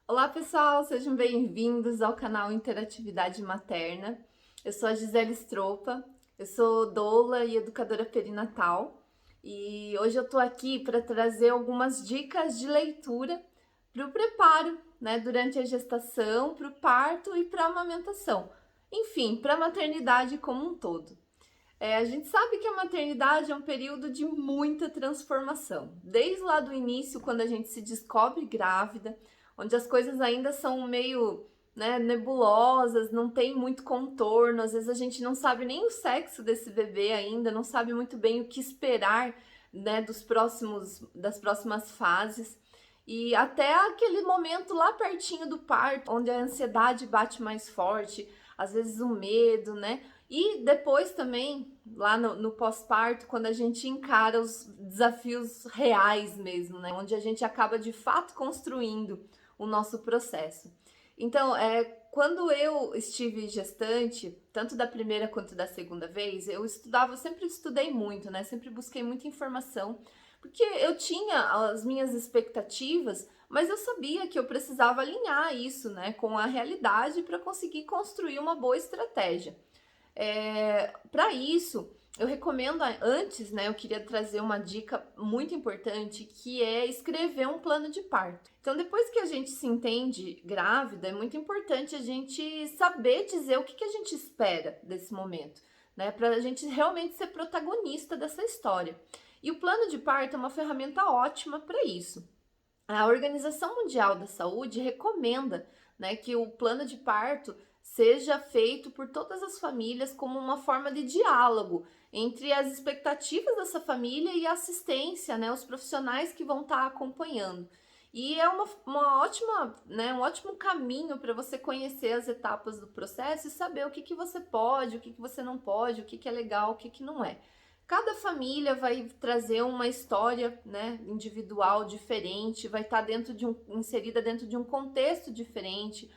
Olá, pessoal, sejam bem-vindos ao canal Interatividade Materna. Eu sou a Gisele Stropa, eu sou doula e educadora perinatal e hoje eu tô aqui para trazer algumas dicas de leitura para o preparo, né, durante a gestação, para o parto e para a amamentação. Enfim, para a maternidade como um todo. A gente sabe que a maternidade é um período de muita transformação. Desde lá do início, quando a gente se descobre grávida, onde as coisas ainda são meio, né, nebulosas, não tem muito contorno, às vezes a gente não sabe nem o sexo desse bebê ainda, não sabe muito bem o que esperar, né, das próximas fases. E até aquele momento lá pertinho do parto, onde a ansiedade bate mais forte, às vezes o medo, né? E depois também, lá no pós-parto, quando a gente encara os desafios reais mesmo, né? Onde a gente acaba de fato construindo o nosso processo. Então, quando eu estive gestante, tanto da primeira quanto da segunda vez, eu estudava, eu sempre estudei muito, né? Sempre busquei muita informação, porque eu tinha as minhas expectativas, mas eu sabia que eu precisava alinhar isso, né, com a realidade para conseguir construir uma boa estratégia. Para isso, eu recomendo antes, né? Eu queria trazer uma dica muito importante que é escrever um plano de parto. Então, depois que a gente se entende grávida, é muito importante a gente saber dizer o que a gente espera desse momento, né? Para a gente realmente ser protagonista dessa história. E o plano de parto é uma ferramenta ótima para isso. A Organização Mundial da Saúde recomenda, né, que o plano de parto seja feito por todas as famílias como uma forma de diálogo entre as expectativas dessa família e a assistência, né, os profissionais que vão estar acompanhando. E é uma ótima, né, um ótimo caminho para você conhecer as etapas do processo e saber o que você pode, o que você não pode, o que é legal, o que não é. Cada família vai trazer uma história, né, individual diferente, vai estar inserida dentro de um contexto diferente,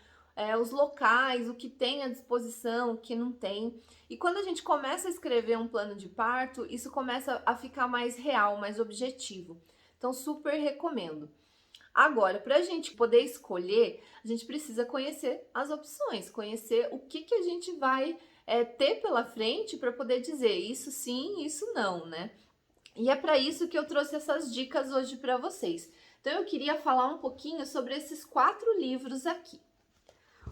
os locais, o que tem à disposição, o que não tem. E quando a gente começa a escrever um plano de parto, isso começa a ficar mais real, mais objetivo. Então, super recomendo. Agora, para a gente poder escolher, a gente precisa conhecer as opções, conhecer o que a gente vai ter pela frente para poder dizer isso sim, isso não, né? E é para isso que eu trouxe essas dicas hoje para vocês. Então, eu queria falar um pouquinho sobre esses 4 livros aqui.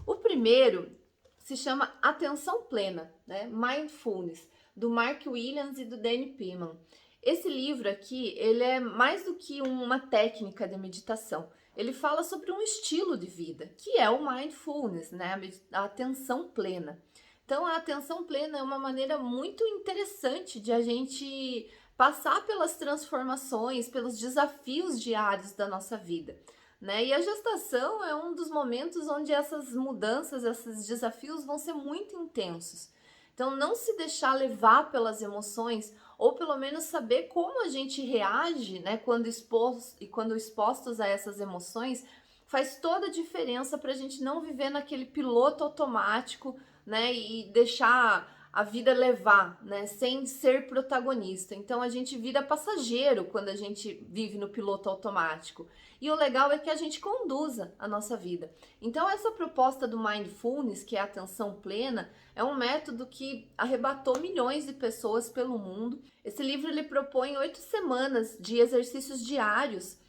O primeiro se chama Atenção Plena, né? Mindfulness, do Mark Williams e do Danny Penman. Esse livro aqui, ele é mais do que uma técnica de meditação. Ele fala sobre um estilo de vida, que é o mindfulness, né? A atenção plena. Então, a atenção plena é uma maneira muito interessante de a gente passar pelas transformações, pelos desafios diários da nossa vida, né? E a gestação é um dos momentos onde essas mudanças, esses desafios vão ser muito intensos. Então, não se deixar levar pelas emoções, ou pelo menos saber como a gente reage, né, quando expostos a essas emoções, faz toda a diferença para a gente não viver naquele piloto automático, né, e deixar a vida levar, né, sem ser protagonista. Então a gente vira passageiro quando a gente vive no piloto automático. E o legal é que a gente conduza a nossa vida. Então essa proposta do mindfulness, que é a atenção plena, é um método que arrebatou milhões de pessoas pelo mundo. Esse livro ele propõe 8 semanas de exercícios diários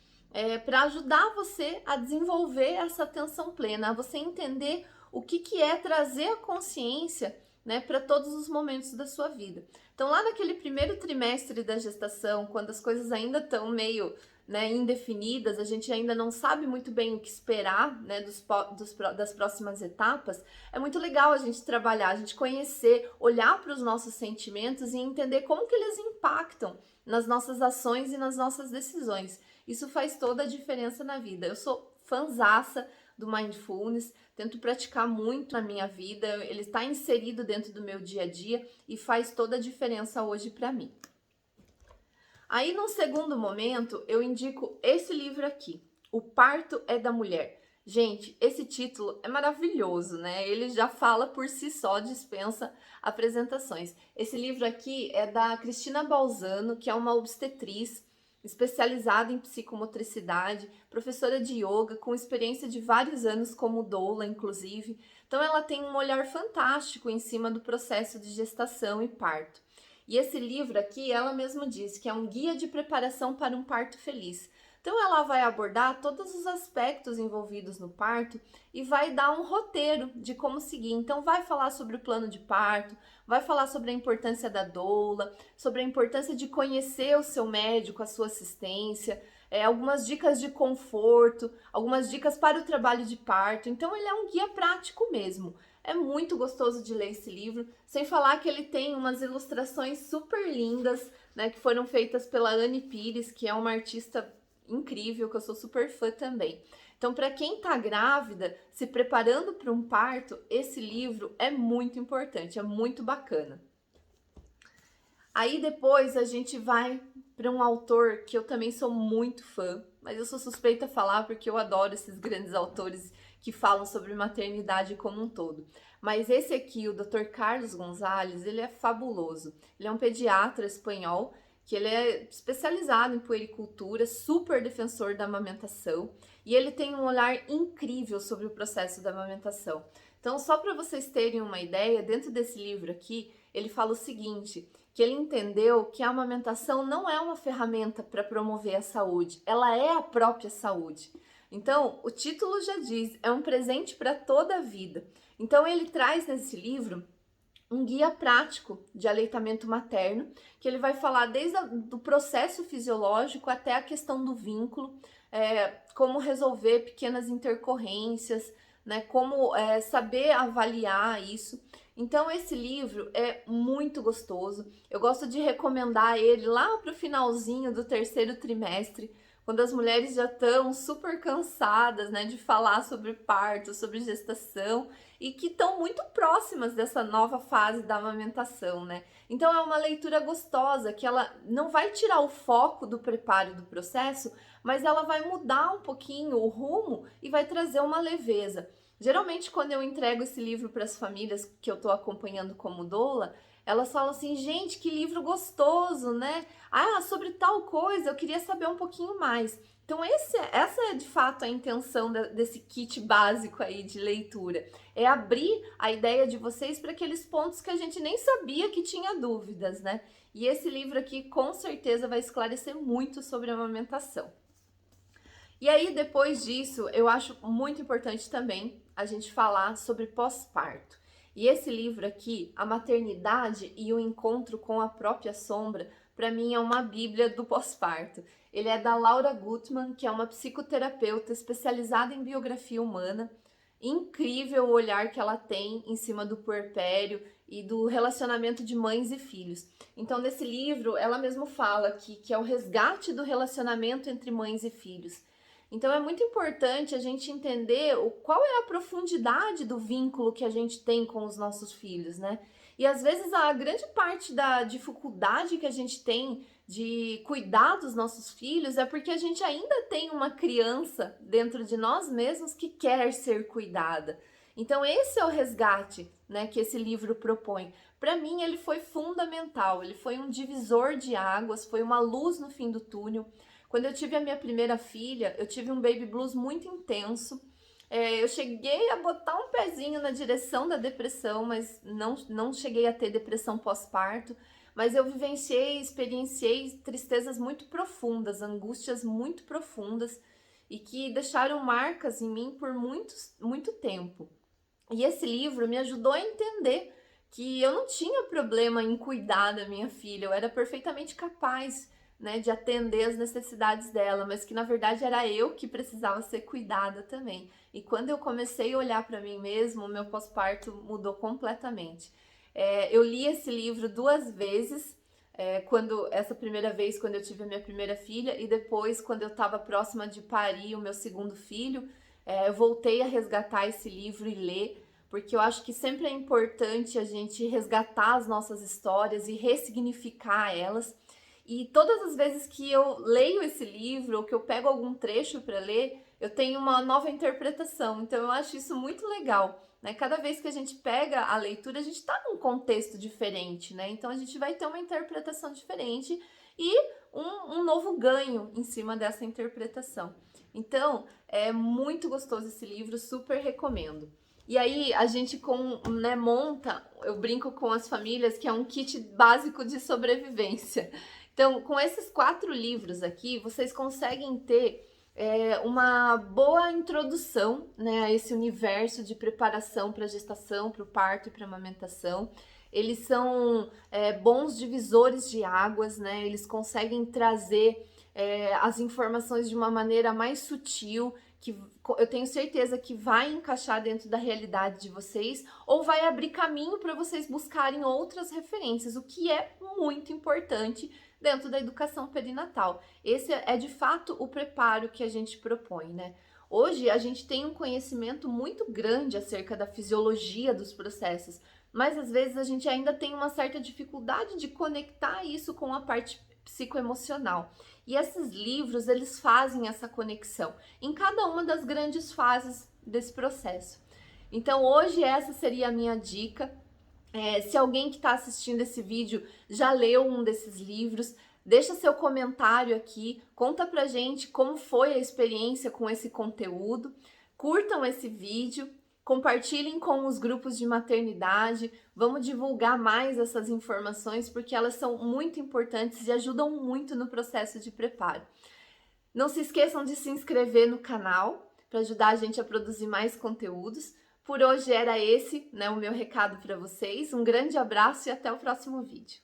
para ajudar você a desenvolver essa atenção plena, a você entender o que é trazer a consciência, né, para todos os momentos da sua vida. Então, lá naquele primeiro trimestre da gestação, quando as coisas ainda estão meio, né, indefinidas, a gente ainda não sabe muito bem o que esperar, né, das próximas etapas, é muito legal a gente trabalhar, a gente conhecer, olhar para os nossos sentimentos e entender como que eles impactam nas nossas ações e nas nossas decisões. Isso faz toda a diferença na vida. Eu sou fanzaça do mindfulness, tento praticar muito na minha vida, ele está inserido dentro do meu dia a dia e faz toda a diferença hoje para mim. Aí, num segundo momento, eu indico esse livro aqui, O Parto é da Mulher. Gente, esse título é maravilhoso, né? Ele já fala por si só, dispensa apresentações. Esse livro aqui é da Cristina Balzano, que é uma obstetriz, especializada em psicomotricidade, professora de yoga, com experiência de vários anos como doula, inclusive. Então ela tem um olhar fantástico em cima do processo de gestação e parto. E esse livro aqui, ela mesma diz que é um guia de preparação para um parto feliz. Então ela vai abordar todos os aspectos envolvidos no parto e vai dar um roteiro de como seguir. Então vai falar sobre o plano de parto, vai falar sobre a importância da doula, sobre a importância de conhecer o seu médico, a sua assistência, algumas dicas de conforto, algumas dicas para o trabalho de parto. Então ele é um guia prático mesmo. É muito gostoso de ler esse livro, sem falar que ele tem umas ilustrações super lindas, né, que foram feitas pela Anne Pires, que é uma artista incrível, que eu sou super fã também. Então, para quem tá grávida, se preparando para um parto, esse livro é muito importante, é muito bacana. Aí depois a gente vai para um autor que eu também sou muito fã, mas eu sou suspeita a falar porque eu adoro esses grandes autores que falam sobre maternidade como um todo. Mas esse aqui, o Dr. Carlos Gonzalez, ele é fabuloso. Ele é um pediatra espanhol que ele é especializado em puericultura, super defensor da amamentação, e ele tem um olhar incrível sobre o processo da amamentação. Então, só para vocês terem uma ideia, dentro desse livro aqui, ele fala o seguinte, que ele entendeu que a amamentação não é uma ferramenta para promover a saúde, ela é a própria saúde. Então, o título já diz, é um presente para toda a vida. Então, ele traz nesse livro um guia prático de aleitamento materno, que ele vai falar desde o processo fisiológico até a questão do vínculo, como resolver pequenas intercorrências, né, como saber avaliar isso. Então esse livro é muito gostoso, eu gosto de recomendar ele lá para o finalzinho do terceiro trimestre, quando as mulheres já estão super cansadas, né, de falar sobre parto, sobre gestação, e que estão muito próximas dessa nova fase da amamentação, né? Então é uma leitura gostosa, que ela não vai tirar o foco do preparo do processo, mas ela vai mudar um pouquinho o rumo e vai trazer uma leveza. Geralmente, quando eu entrego esse livro para as famílias que eu estou acompanhando como doula, elas falam assim, gente, que livro gostoso, né? Ah, sobre tal coisa, eu queria saber um pouquinho mais. Então, essa é de fato a intenção desse kit básico aí de leitura. É abrir a ideia de vocês para aqueles pontos que a gente nem sabia que tinha dúvidas, né? E esse livro aqui com certeza vai esclarecer muito sobre a amamentação. E aí, depois disso, eu acho muito importante também a gente falar sobre pós-parto. E esse livro aqui, A Maternidade e o Encontro com a Própria Sombra, para mim é uma bíblia do pós-parto. Ele é da Laura Gutman, que é uma psicoterapeuta especializada em biografia humana. Incrível o olhar que ela tem em cima do puerpério e do relacionamento de mães e filhos. Então, nesse livro, ela mesma fala que é o resgate do relacionamento entre mães e filhos. Então é muito importante a gente entender qual é a profundidade do vínculo que a gente tem com os nossos filhos, né? E às vezes a grande parte da dificuldade que a gente tem de cuidar dos nossos filhos é porque a gente ainda tem uma criança dentro de nós mesmos que quer ser cuidada. Então esse é o resgate, né, que esse livro propõe. Para mim ele foi fundamental, ele foi um divisor de águas, foi uma luz no fim do túnel. Quando eu tive a minha primeira filha, eu tive um baby blues muito intenso. Eu cheguei a botar um pezinho na direção da depressão, mas não cheguei a ter depressão pós-parto. Mas eu vivenciei, experienciei tristezas muito profundas, angústias muito profundas e que deixaram marcas em mim por muito tempo. E esse livro me ajudou a entender que eu não tinha problema em cuidar da minha filha, eu era perfeitamente capaz, né, de atender as necessidades dela, mas que na verdade era eu que precisava ser cuidada também. E quando eu comecei a olhar para mim mesmo, o meu pós-parto mudou completamente. Eu li esse livro 2 vezes, essa primeira vez quando eu tive a minha primeira filha e depois quando eu estava próxima de parir o meu segundo filho, eu voltei a resgatar esse livro e ler, porque eu acho que sempre é importante a gente resgatar as nossas histórias e ressignificar elas. E todas as vezes que eu leio esse livro ou que eu pego algum trecho para ler, eu tenho uma nova interpretação. Então eu acho isso muito legal, né? Cada vez que a gente pega a leitura, a gente está num contexto diferente, né? Então a gente vai ter uma interpretação diferente e um novo ganho em cima dessa interpretação. Então, é muito gostoso esse livro, super recomendo. E aí a gente monta, eu brinco com as famílias que é um kit básico de sobrevivência. Então, com esses 4 livros aqui, vocês conseguem ter uma boa introdução, né, a esse universo de preparação para gestação, para o parto e para amamentação. Eles são bons divisores de águas, né? Eles conseguem trazer as informações de uma maneira mais sutil, que eu tenho certeza que vai encaixar dentro da realidade de vocês, ou vai abrir caminho para vocês buscarem outras referências, o que é muito importante dentro da educação perinatal. Esse é de fato o preparo que a gente propõe, né? Hoje a gente tem um conhecimento muito grande acerca da fisiologia dos processos, mas às vezes a gente ainda tem uma certa dificuldade de conectar isso com a parte psicoemocional. E esses livros, eles fazem essa conexão em cada uma das grandes fases desse processo. Então, hoje essa seria a minha dica. Se alguém que está assistindo esse vídeo já leu um desses livros, deixa seu comentário aqui, conta pra gente como foi a experiência com esse conteúdo, curtam esse vídeo, compartilhem com os grupos de maternidade, vamos divulgar mais essas informações porque elas são muito importantes e ajudam muito no processo de preparo. Não se esqueçam de se inscrever no canal para ajudar a gente a produzir mais conteúdos. Por hoje era esse, né, o meu recado para vocês. Um grande abraço e até o próximo vídeo.